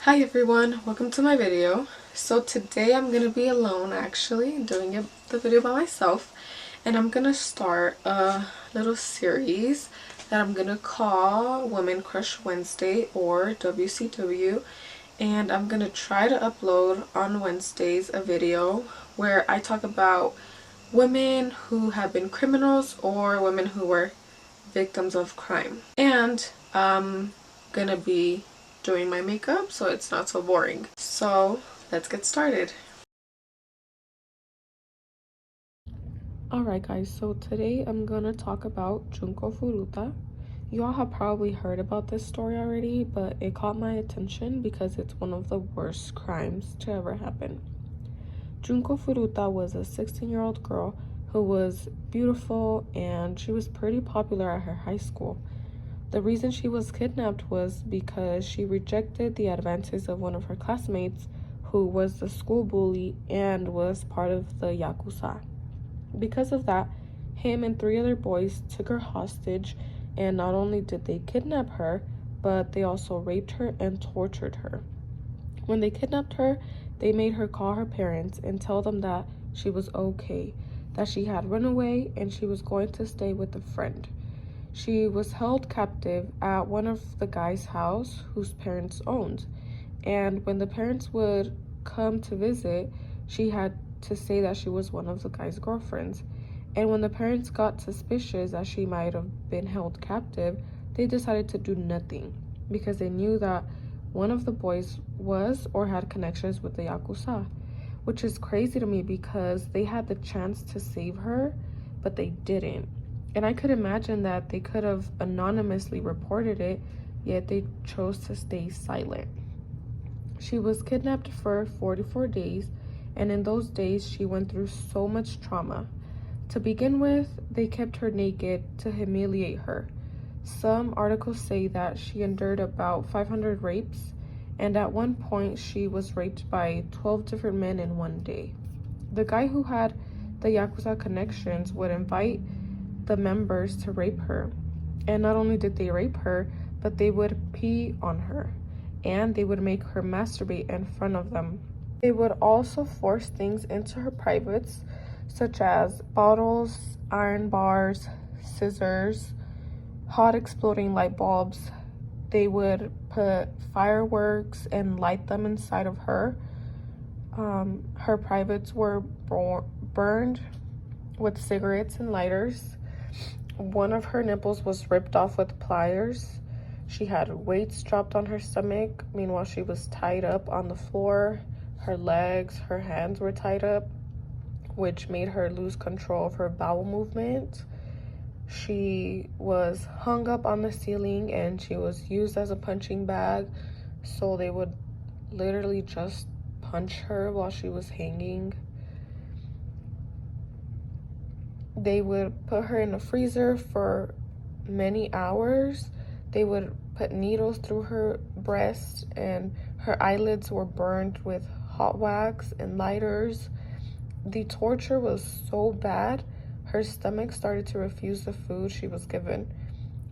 Hi everyone, welcome to my video. So today I'm gonna be alone, actually doing the video by myself, and I'm gonna start a little series that I'm gonna call Women Crush Wednesday, or WCW, and I'm gonna try to upload on Wednesdays a video where I talk about women who have been criminals or women who were victims of crime. And I'm gonna be doing my makeup so it's not so boring. So let's get started. Alright guys, so today I'm gonna talk about Junko Furuta. You all have probably heard about this story already, but it caught my attention because it's one of the worst crimes to ever happen. Junko Furuta was a 16-year-old girl who was beautiful, and she was pretty popular at her high school. The reason she was kidnapped was because she rejected the advances of one of her classmates, who was the school bully and was part of the Yakuza. Because of that, him and 3 other boys took her hostage, and not only did they kidnap her, but they also raped her and tortured her. When they kidnapped her, they made her call her parents and tell them that she was okay, that she had run away and she was going to stay with a friend. She was held captive at one of the guy's house whose parents owned, and when the parents would come to visit, she had to say that she was one of the guy's girlfriends. And when the parents got suspicious that she might have been held captive, they decided to do nothing because they knew that one of the boys was or had connections with the Yakuza, which is crazy to me because they had the chance to save her, but they didn't. And I could imagine that they could have anonymously reported it, yet they chose to stay silent. She was kidnapped for 44 days, and in those days she went through so much trauma. To begin with, they kept her naked to humiliate her. Some articles say that she endured about 500 rapes, and at one point she was raped by 12 different men in one day. The guy who had the Yakuza connections would invite the members to rape her. And not only did they rape her, but they would pee on her, and they would make her masturbate in front of them. They would also force things into her privates, such as bottles, iron bars, scissors, hot exploding light bulbs. They would put fireworks and light them inside of her. Her privates were burned with cigarettes and lighters. One of her nipples was ripped off with pliers. She had weights dropped on her stomach. Meanwhile, she was tied up on the floor. Her legs, her hands were tied up, which made her lose control of her bowel movement. She was hung up on the ceiling, and she was used as a punching bag. So they would literally just punch her while she was hanging. They would put her in a freezer for many hours. They would put needles through her breast, and her eyelids were burned with hot wax and lighters. The torture was so bad, her stomach started to refuse the food she was given,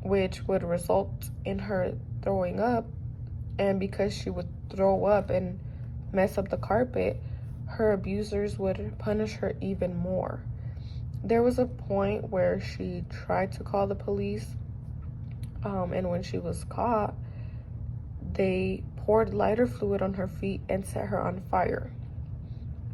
which would result in her throwing up. And because she would throw up and mess up the carpet, her abusers would punish her even more. There was a point where she tried to call the police, and when she was caught, they poured lighter fluid on her feet and set her on fire.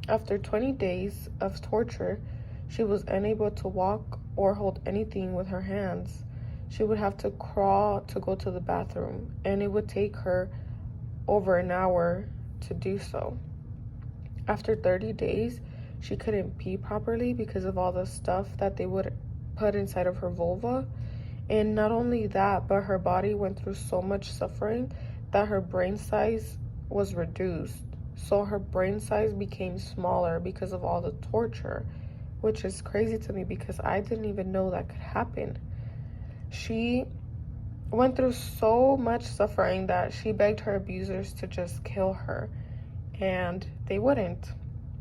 After 20 days of torture, she was unable to walk or hold anything with her hands. She would have to crawl to go to the bathroom, and it would take her over an hour to do so. After 30 days, she couldn't pee properly because of all the stuff that they would put inside of her vulva. And not only that, but her body went through so much suffering that her brain size was reduced. So her brain size became smaller because of all the torture, which is crazy to me because I didn't even know that could happen. She went through so much suffering that she begged her abusers to just kill her, and they wouldn't.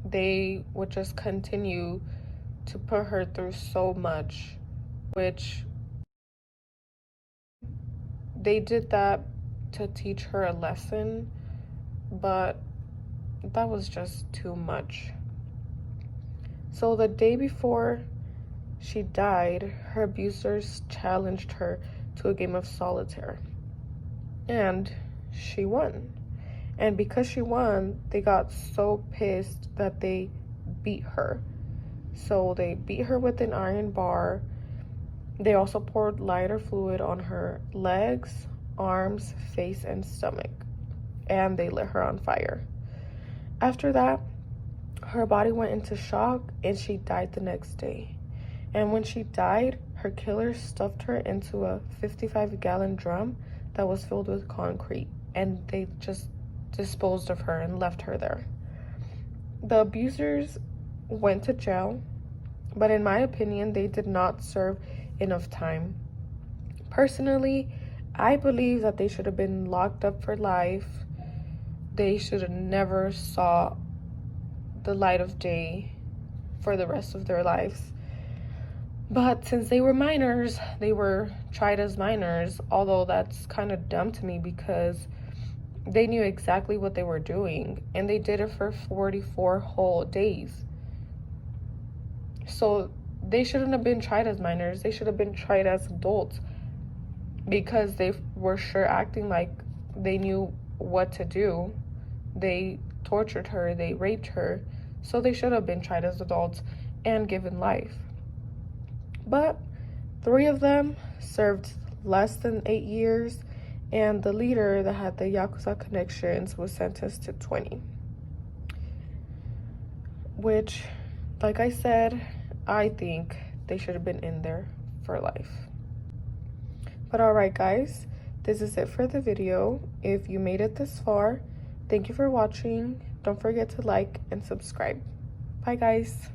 They would just continue to put her through so much, which they did that to teach her a lesson but that was just too much. So the day before she died, her abusers challenged her to a game of solitaire, and she won. And because she won, they got so pissed that they beat her. So they beat her with an iron bar. They also poured lighter fluid on her legs, arms, face, and stomach, and they lit her on fire. After that, her body went into shock and she died the next day. And when she died, her killers stuffed her into a 55-gallon drum that was filled with concrete, and they just disposed of her and left her there. The abusers went to jail, but in my opinion, they did not serve enough time. Personally, I believe that they should have been locked up for life. They should have never saw the light of day for the rest of their lives. But since they were minors, they were tried as minors, although that's kind of dumb to me because they knew exactly what they were doing, and they did it for 44 whole days. So they shouldn't have been tried as minors. They should have been tried as adults because they were sure acting like they knew what to do. They tortured her, they raped her, so they should have been tried as adults and given life. But 3 of them served less than 8 years, and the leader that had the Yakuza connections was sentenced to 20. Which, like I said, I think they should have been in there for life. But alright guys, this is it for the video. If you made it this far, thank you for watching. Don't forget to like and subscribe. Bye guys.